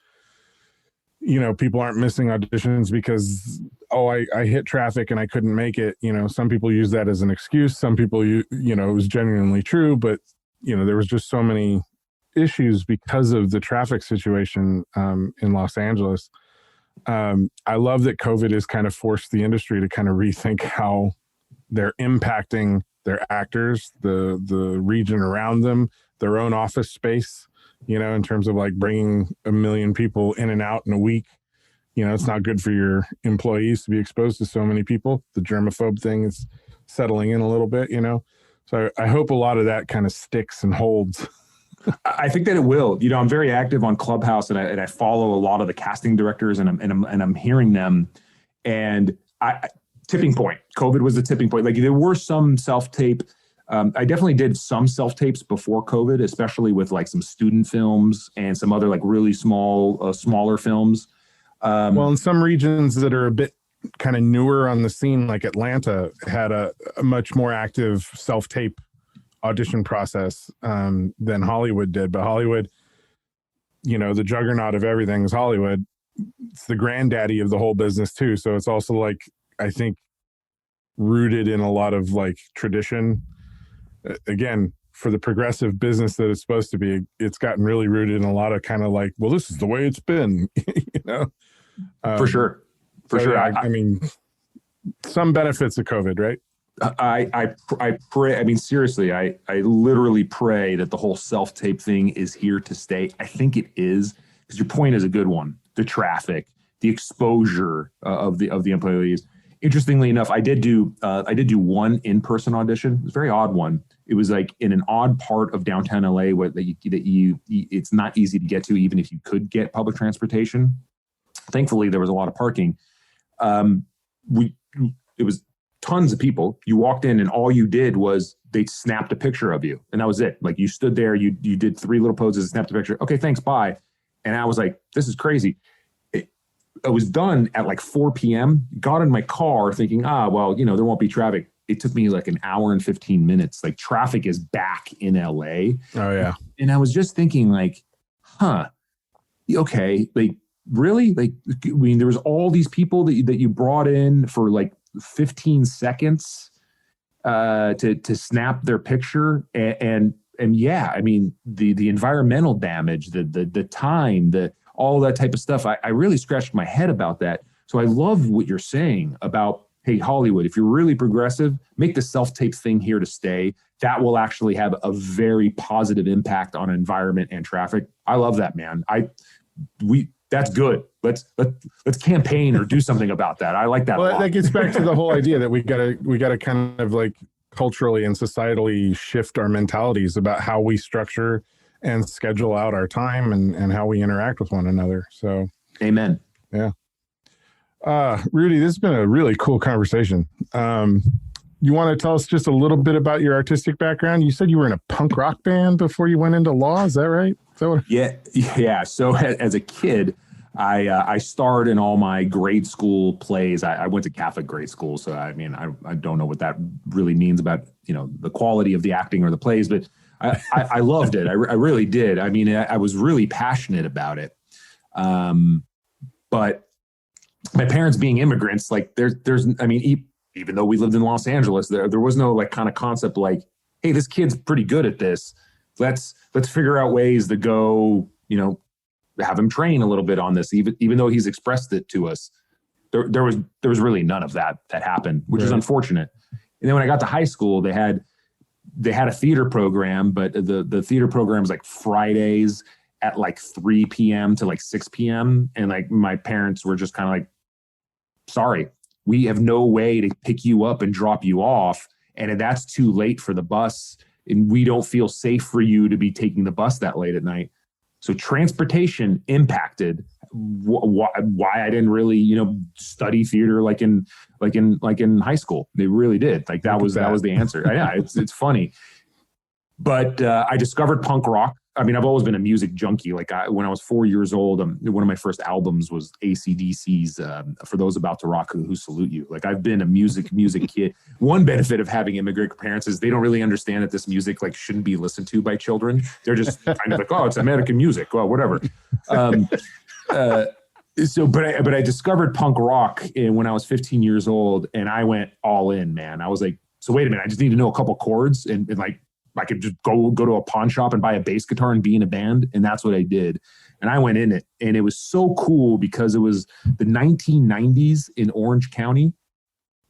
people aren't missing auditions because, I hit traffic and I couldn't make it. Some people use that as an excuse. Some people, it was genuinely true, but, there was just so many issues because of the traffic situation in Los Angeles. I love that COVID has kind of forced the industry to kind of rethink how they're impacting their actors, the region around them, their own office space, in terms of like bringing 1 million people in and out in a week. It's not good for your employees to be exposed to so many people. The germaphobe thing is settling in a little bit, So I hope a lot of that kind of sticks and holds. I think that it will. I'm very active on Clubhouse, and I follow a lot of the casting directors, and I'm hearing them. And tipping point. COVID was the tipping point. Like there were some self-tape. I definitely did some self-tapes before COVID, especially with like some student films and some other like really smaller films. Well, in some regions that are a bit kind of newer on the scene, like Atlanta, had a much more active self-tape audition process than Hollywood did. But Hollywood, the juggernaut of everything is Hollywood. It's the granddaddy of the whole business too. So it's also like, I think, rooted in a lot of like tradition. Again, for the progressive business that it's supposed to be, it's gotten really rooted in a lot of kind of like, well, this is the way it's been, For sure. Yeah, I mean, some benefits of COVID, right? I pray. I mean, seriously, I literally pray that the whole self-tape thing is here to stay. I think it is, because your point is a good one. The traffic, the exposure of the employees. Interestingly enough, I did do one in-person audition. It was a very odd one. It was like in an odd part of downtown LA it's not easy to get to, even if you could get public transportation. Thankfully, there was a lot of parking. It was tons of people. You walked in and all you did was they snapped a picture of you, and that was it. Like you stood there, you did 3 little poses, snapped a picture. Okay, thanks, bye. And I was like, this is crazy. I was done at like 4 p.m. Got in my car thinking, there won't be traffic. It took me like an hour and 15 minutes. Like traffic is back in LA. Oh yeah. And I was just thinking like, okay, like really? Like, I mean, there was all these people that you brought in for like 15 seconds to snap their picture. And yeah, I mean, the environmental damage, the time, all that type of stuff. I really scratched my head about that. So I love what you're saying about, hey, Hollywood, if you're really progressive, make the self-tape thing here to stay. That will actually have a very positive impact on environment and traffic. I love that, man. That's good. Let's campaign or do something about that. I like that. Well, that gets back to the whole idea that we gotta kind of like culturally and societally shift our mentalities about how we structure and schedule out our time and how we interact with one another. So, amen. Yeah. Rudy, this has been a really cool conversation. You want to tell us just a little bit about your artistic background? You said you were in a punk rock band before you went into law. Is that right? Yeah. So as a kid, I starred in all my grade school plays. I went to Catholic grade school, so I mean, I don't know what that really means about the quality of the acting or the plays, but I loved it. I really did. I mean, I was really passionate about it. But my parents being immigrants, like even though we lived in Los Angeles, there was no like kind of concept like, hey, this kid's pretty good at this. Let's figure out ways to go, have him train a little bit on this, even though he's expressed it to us. There was really none of that happened, which is unfortunate. And then when I got to high school, they had a theater program, but the theater program is like Fridays at like 3 p.m. to like 6 p.m. And like my parents were just kind of like, sorry, we have no way to pick you up and drop you off. And that's too late for the bus. And we don't feel safe for you to be taking the bus that late at night. So transportation impacted why I didn't really, study theater like in high school. They really did. Like that was the answer. Yeah, it's funny. But I discovered punk rock. I mean, I've always been a music junkie. Like when I was 4 years old, one of my first albums was AC/DC's For Those About to Rock Who Salute You. Like I've been a music kid. One benefit of having immigrant parents is they don't really understand that this music like shouldn't be listened to by children. They're just kind of like, oh, it's American music. Well, whatever. But I discovered punk rock when I was 15 years old, and I went all in, man. I was like, so wait a minute, I just need to know a couple chords, and like I could just go to a pawn shop and buy a bass guitar and be in a band, and that's what I did. And I went in it, and it was so cool because it was the 1990s in Orange County,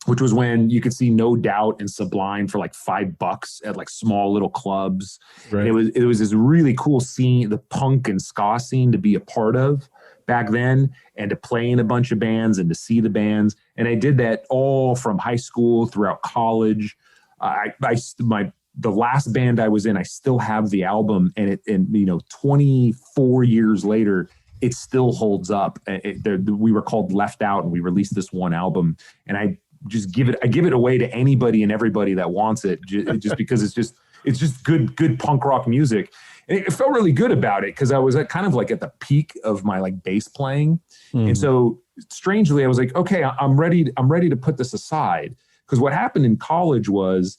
which was when you could see No Doubt and Sublime for like $5 at like small little clubs. Right. And it was this really cool scene, the punk and ska scene, to be a part of back then, and to play in a bunch of bands and to see the bands. And I did that all from high school throughout college. The last band I was in, I still have the album, and 24 years later, it still holds up. We were called Left Out, and we released this one album, and I give it away to anybody and everybody that wants it, just because it's just good punk rock music. And it felt really good about it because I was kind of like at the peak of my like bass playing. Mm-hmm. And so strangely, I was like, okay, I'm ready to put this aside. Because what happened in college was,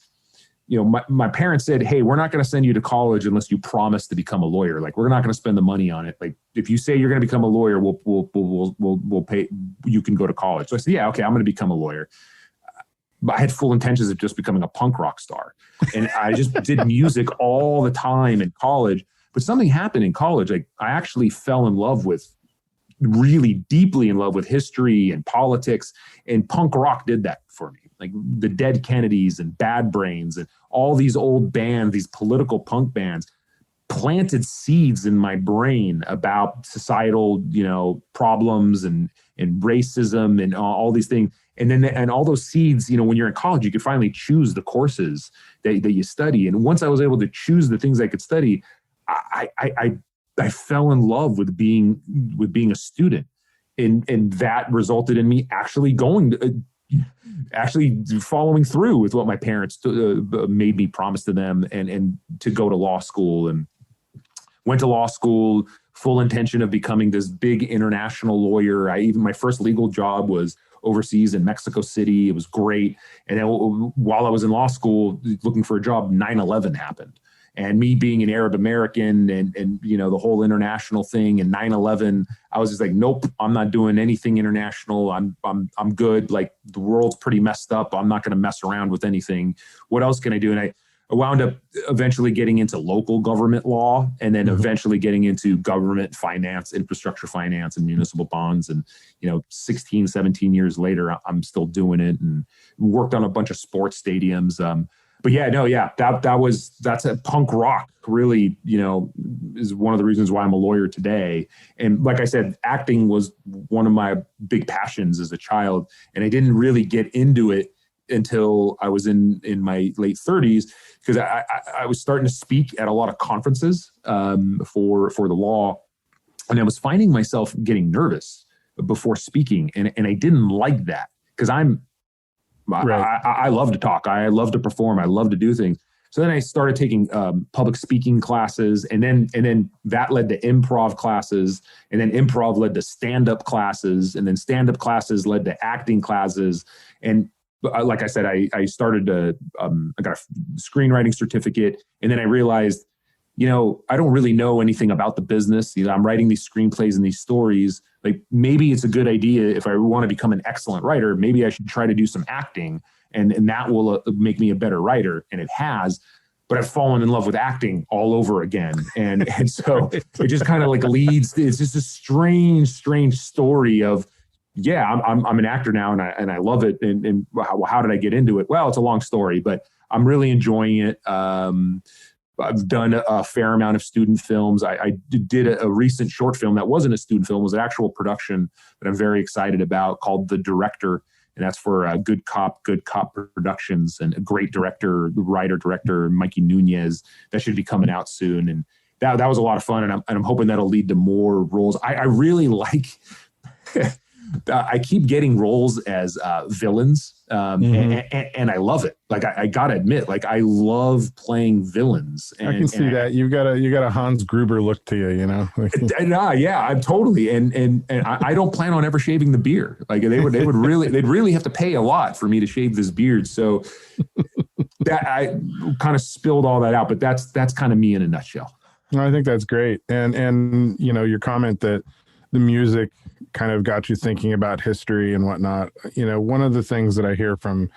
my parents said, hey, we're not going to send you to college unless you promise to become a lawyer. Like, we're not going to spend the money on it. Like, if you say you're going to become a lawyer, we'll pay, you can go to college. So I said, yeah, okay, I'm going to become a lawyer. But I had full intentions of just becoming a punk rock star. And I just did music all the time in college. But something happened in college. Like, I actually fell in love really deeply in love with history and politics. And punk rock did that for me. Like the Dead Kennedys and Bad Brains and all these old bands, these political punk bands, planted seeds in my brain about societal, problems and racism and all these things. And all those seeds, when you're in college, you could finally choose the courses that you study. And once I was able to choose the things I could study, I fell in love with being a student, and that resulted in me actually following through with what my parents made me promise to them, and to go to law school. And went to law school, full intention of becoming this big international lawyer. My first legal job was overseas in Mexico City. It was great. And then while I was in law school looking for a job, 9/11 happened. And me being an Arab American and the whole international thing, and 9/11, I was just like, nope, I'm not doing anything international. I'm good. Like, the world's pretty messed up. I'm not going to mess around with anything. What else can I do? And I wound up eventually getting into local government law, and then eventually getting into government finance, infrastructure finance, and municipal bonds. And 16, 17 years later, I'm still doing it, and worked on a bunch of sports stadiums. But that's a punk rock really, is one of the reasons why I'm a lawyer today. And like I said, acting was one of my big passions as a child. And I didn't really get into it until I was in my late 30s, because I was starting to speak at a lot of conferences for the law. And I was finding myself getting nervous before speaking. And I didn't like that, because right. I love to talk. I love to perform. I love to do things. So then I started taking public speaking classes, and then that led to improv classes, and then improv led to stand-up classes, and then stand-up classes led to acting classes. And like I said, I started I got a screenwriting certificate, and then I realized, I don't really know anything about the business. I'm writing these screenplays and these stories. Like, maybe it's a good idea, if I want to become an excellent writer, maybe I should try to do some acting, and that will make me a better writer. And it has, but I've fallen in love with acting all over again. And so it just kind of like leads, it's just a strange story of, yeah, I'm an actor now, and I love it. And how did I get into it? Well, it's a long story, but I'm really enjoying it. I've done a fair amount of student films. I did a recent short film that wasn't a student film. It was an actual production that I'm very excited about, called The Director. And that's for Good Cop Productions, and a great writer-director, Mikey Nunez. That should be coming out soon. And that was a lot of fun. And I'm hoping that'll lead to more roles. I really like... I keep getting roles as villains, and I love it. Like, I gotta admit, like, I love playing villains. And, I can see that you got a Hans Gruber look to you, Yeah, I'm totally. And I don't plan on ever shaving the beard. Like, they'd really have to pay a lot for me to shave this beard. So that I kind of spilled all that out, but that's kind of me in a nutshell. I think that's great. And your comment that the music kind of got you thinking about history and whatnot. One of the things that I hear from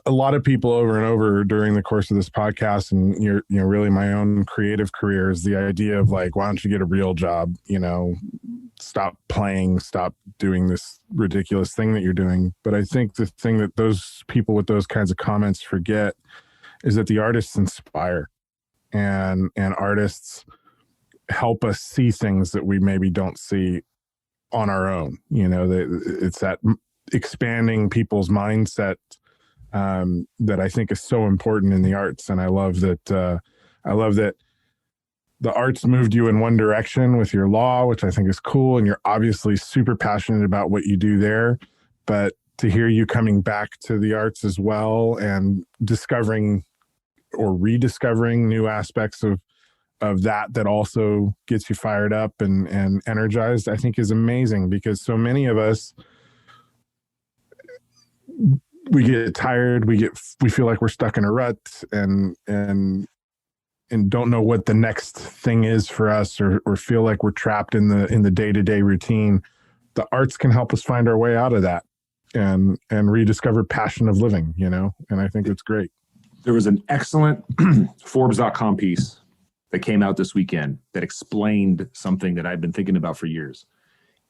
a lot of people over and over during the course of this podcast, and really my own creative career, is the idea of like, why don't you get a real job? Stop playing, stop doing this ridiculous thing that you're doing. But I think the thing that those people with those kinds of comments forget is that the artists inspire, and artists help us see things that we maybe don't see on our own. It's that expanding people's mindset that I think is so important in the arts. And I love that the arts moved you in one direction with your law, which I think is cool. And you're obviously super passionate about what you do there, but to hear you coming back to the arts as well and discovering or rediscovering new aspects of that also gets you fired up and energized, I think is amazing, because so many of us, we get tired, we feel like we're stuck in a rut and don't know what the next thing is for us, or feel like we're trapped in the day-to-day routine. The arts can help us find our way out of that and rediscover passion of living, and I think it's great. There was an excellent Forbes.com piece that came out this weekend that explained something that I've been thinking about for years.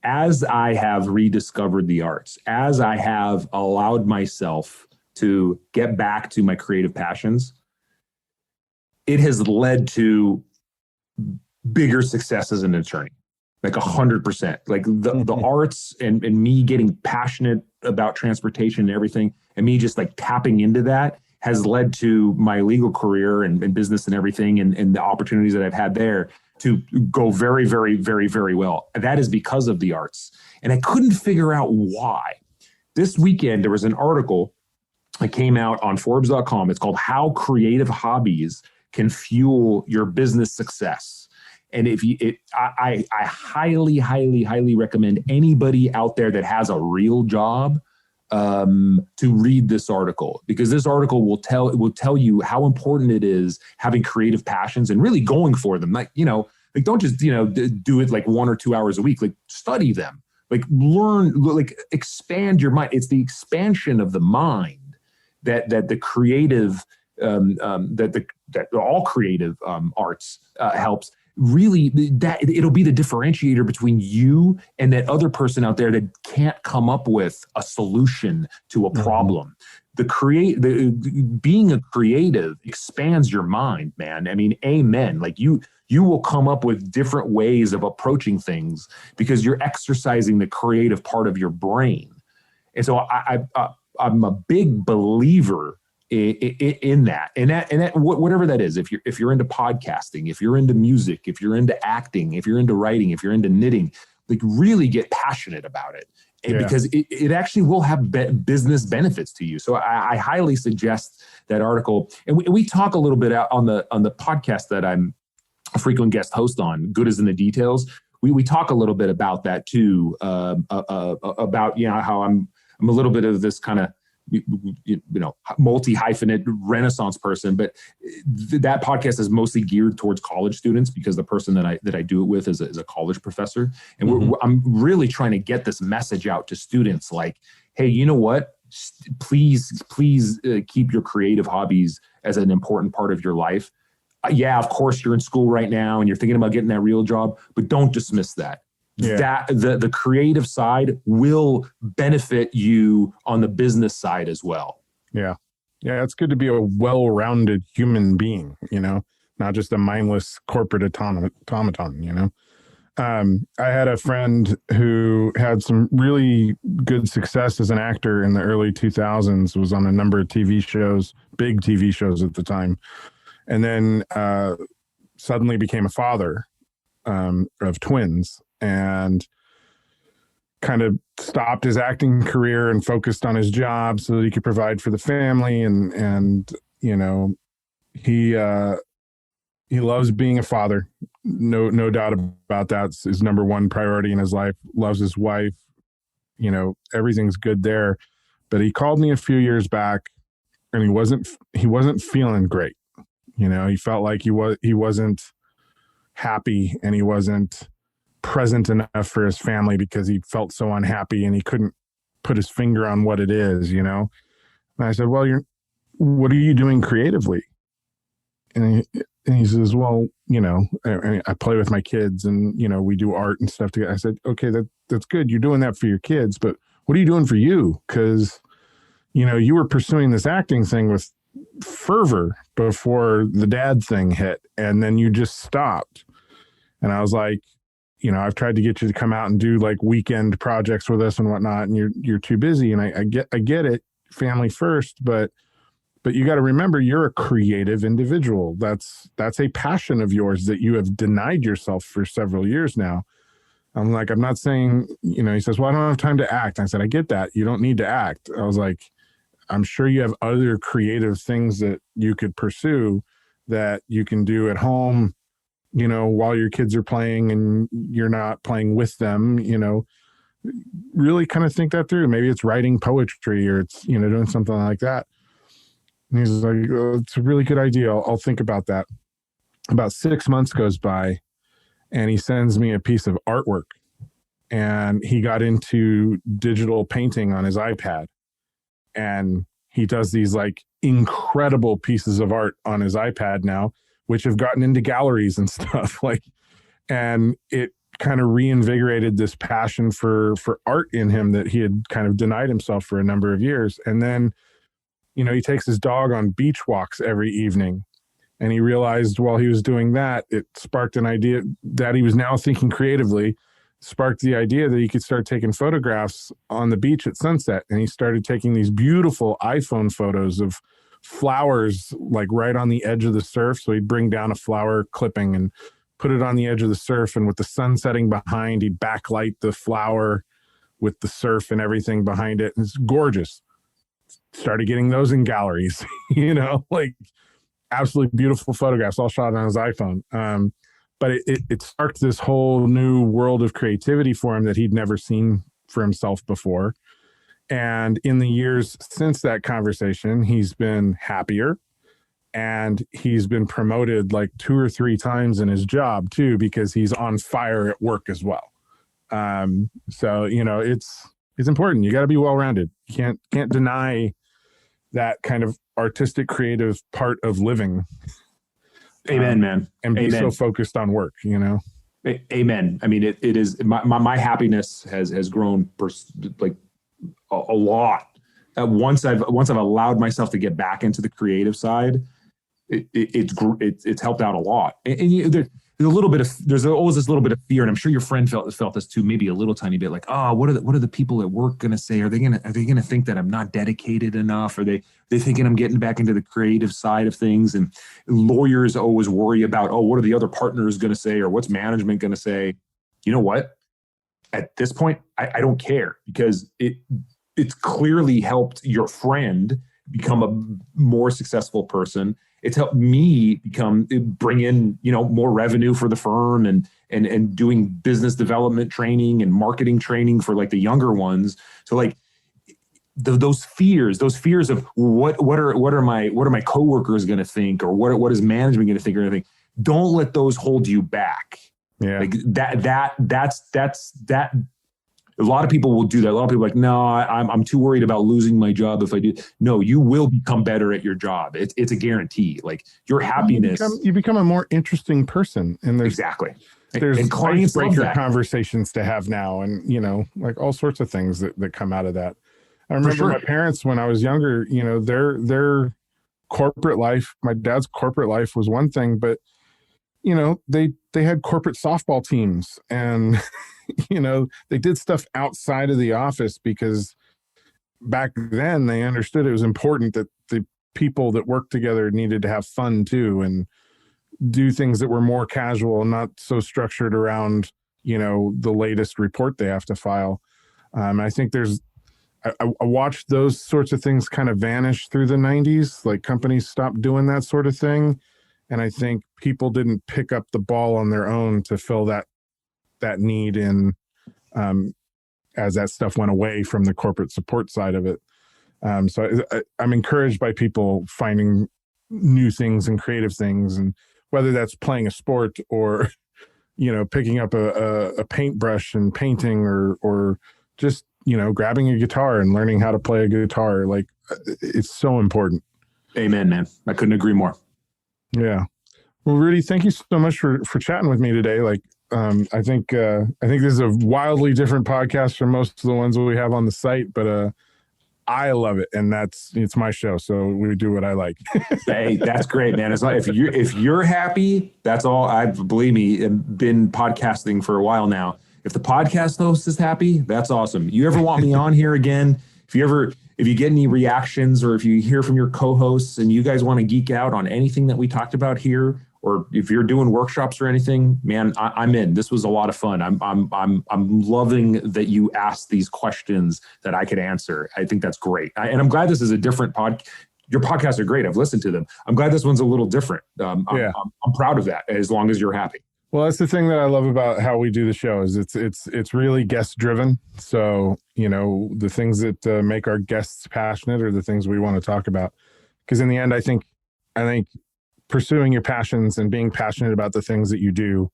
As I have rediscovered the arts, as I have allowed myself to get back to my creative passions, it has led to bigger success as an attorney, like 100%. Like the arts and me getting passionate about transportation and everything, and me just like tapping into that has led to my legal career and business and everything, and the opportunities that I've had there to go very, very, very, very well. That is because of the arts. And I couldn't figure out why. This weekend, there was an article that came out on Forbes.com. It's called How Creative Hobbies Can Fuel Your Business Success. And I highly, highly, highly recommend anybody out there that has a real job to read this article, because this article will tell you how important it is having creative passions and really going for them. Like don't just do it like 1 or 2 hours a week. Like study them, like learn, like expand your mind. It's the expansion of the mind that the creative that all creative arts helps. Really, that it'll be the differentiator between you and that other person out there that can't come up with a solution to a problem. Being a creative expands your mind, man. I mean, amen. Like you will come up with different ways of approaching things because you're exercising the creative part of your brain. And so I'm a big believer in that, whatever that is. If you're into podcasting, if you're into music, if you're into acting, if you're into writing, if you're into knitting, like really get passionate about it, because it actually will have business benefits to you. So I highly suggest that article. And we talk a little bit out on the podcast that I'm a frequent guest host on, Good Is in the Details. We talk a little bit about that too, about how I'm a little bit of this kind of multi-hyphenate Renaissance person, but that podcast is mostly geared towards college students because the person that I do it with is a college professor, and I'm really trying to get this message out to students, like, hey, you know what? Please keep your creative hobbies as an important part of your life. Yeah, of course you're in school right now and you're thinking about getting that real job, but don't dismiss that. That the creative side will benefit you on the business side as well. Yeah, it's good to be a well-rounded human being, not just a mindless corporate automaton. I had a friend who had some really good success as an actor in the early 2000s, was on a number of TV shows, big TV shows at the time, and then suddenly became a father of twins, and kind of stopped his acting career and focused on his job so that he could provide for the family. And he loves being a father. No doubt about that. It's his number one priority in his life. Loves his wife. Everything's good there. But he called me a few years back, and he wasn't feeling great. He felt like he wasn't happy, and he wasn't present enough for his family because he felt so unhappy and he couldn't put his finger on what it is, you know? And I said, well, what are you doing creatively? And he says, well, you know, I play with my kids and, you know, we do art and stuff together. I said, okay, that's good. You're doing that for your kids, but what are you doing for you? Because, you know, you were pursuing this acting thing with fervor before the dad thing hit, and then you just stopped. And I was like, you know, I've tried to get you to come out and do like weekend projects with us and whatnot, and you're too busy. And I get it, family first, but you got to remember you're a creative individual. That's a passion of yours that you have denied yourself for several years now. I'm like, I'm not saying, you know, he says, well, I don't have time to act. I said, I get that. You don't need to act. I was like, I'm sure you have other creative things that you could pursue that you can do at home, you know, while your kids are playing and you're not playing with them, you know, really kind of think that through. Maybe it's writing poetry or it's, you know, doing something like that. And he's like, oh, it's a really good idea. I'll think about that. About 6 months goes by and he sends me a piece of artwork, and he got into digital painting on his iPad, and he does these like incredible pieces of art on his iPad now, which have gotten into galleries and stuff like, and it kind of reinvigorated this passion for art in him that he had kind of denied himself for a number of years. And then, you know, he takes his dog on beach walks every evening. And he realized while he was doing that, it sparked an idea that he was now thinking creatively, sparked the idea that he could start taking photographs on the beach at sunset. And he started taking these beautiful iPhone photos of flowers, like right on the edge of the surf. So he'd bring down a flower clipping and put it on the edge of the surf. And with the sun setting behind, he'd backlight the flower with the surf and everything behind it. It's gorgeous. Started getting those in galleries, you know, like absolutely beautiful photographs, all shot on his iPhone. But it sparked this whole new world of creativity for him that he'd never seen for himself before. And in the years since that conversation, he's been happier, and he's been promoted like 2 or 3 times in his job too, because he's on fire at work as well. So, you know, it's important. You got to be well-rounded. You can't deny that kind of artistic, creative part of living. Amen, man. And be Amen. so focused on work, you know? Amen. I mean, it is my happiness has grown like a lot. Once I've allowed myself to get back into the creative side, it's helped out a lot. And there's always this little bit of fear, and I'm sure your friend felt this too, maybe a little tiny bit, like, oh, what are the people at work going to say? Are they going to think that I'm not dedicated enough? Are they thinking I'm getting back into the creative side of things? And lawyers always worry about, oh, what are the other partners going to say, or what's management going to say? You know what? At this point, I don't care, because it's clearly helped your friend become a more successful person. It's helped me bring in, you know, more revenue for the firm, and doing business development training and marketing training for like the younger ones. So like those fears of what are my coworkers going to think, or what is management going to think or anything. Don't let those hold you back. Yeah. Like that's a lot of people will do that. A lot of people are like, no, I'm too worried about losing my job if I do. No, you will become better at your job. It's a guarantee. Like your happiness. You become a more interesting person. And there's icebreaker conversations to have now, and, you know, like all sorts of things that come out of that. I remember my parents, when I was younger, you know, their corporate life, my dad's corporate life was one thing, but, you know, they had corporate softball teams, and you know, they did stuff outside of the office because back then they understood it was important that the people that worked together needed to have fun too, and do things that were more casual and not so structured around, you know, the latest report they have to file. I think I watched those sorts of things kind of vanish through the 90s. Like companies stopped doing that sort of thing. And I think people didn't pick up the ball on their own to fill that need in, as that stuff went away from the corporate support side of it. So I'm encouraged by people finding new things and creative things, and whether that's playing a sport or picking up a paintbrush and painting or just, grabbing a guitar and learning how to play a guitar. Like, it's so important. Amen, man. I couldn't agree more. Yeah. Well, Rudy, thank you so much for chatting with me today. Like, I think this is a wildly different podcast from most of the ones that we have on the site, but I love it, and it's my show, so we do what I like. Hey, that's great, man. It's not, if you're happy, that's all. Believe me, I've been podcasting for a while now. If the podcast host is happy, that's awesome. You ever want me on here again? If you get any reactions, or if you hear from your co-hosts and you guys want to geek out on anything that we talked about here, or if you're doing workshops or anything, man, I'm in. This was a lot of fun. I'm loving that you asked these questions that I could answer. I think that's great. And I'm glad this is a different pod. Your podcasts are great. I've listened to them. I'm glad this one's a little different. I'm proud of that, as long as you're happy. Well, that's the thing that I love about how we do the show is it's really guest driven. So, the things that make our guests passionate are the things we want to talk about. Because in the end, I think pursuing your passions and being passionate about the things that you do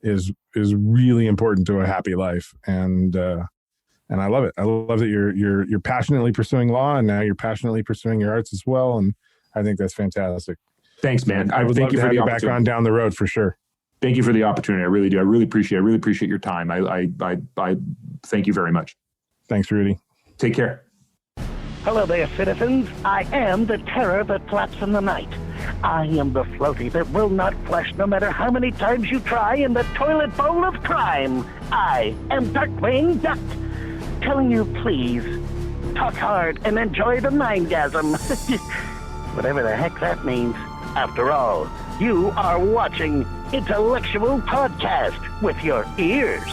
is really important to a happy life. And I love it. I love that you're passionately pursuing law, and now you're passionately pursuing your arts as well. And I think that's fantastic. Thanks, man. I would love to have you back on down the road for sure. Thank you for the opportunity. I really do. I really appreciate your time. I thank you very much. Thanks, Rudy. Take care. Hello there, citizens. I am the terror that flaps in the night. I am the floaty that will not flush no matter how many times you try in the toilet bowl of crime. I am Darkwing Duck, telling you please, talk hard and enjoy the mindgasm. Whatever the heck that means. After all, you are watching Intellectual Podcast with your ears.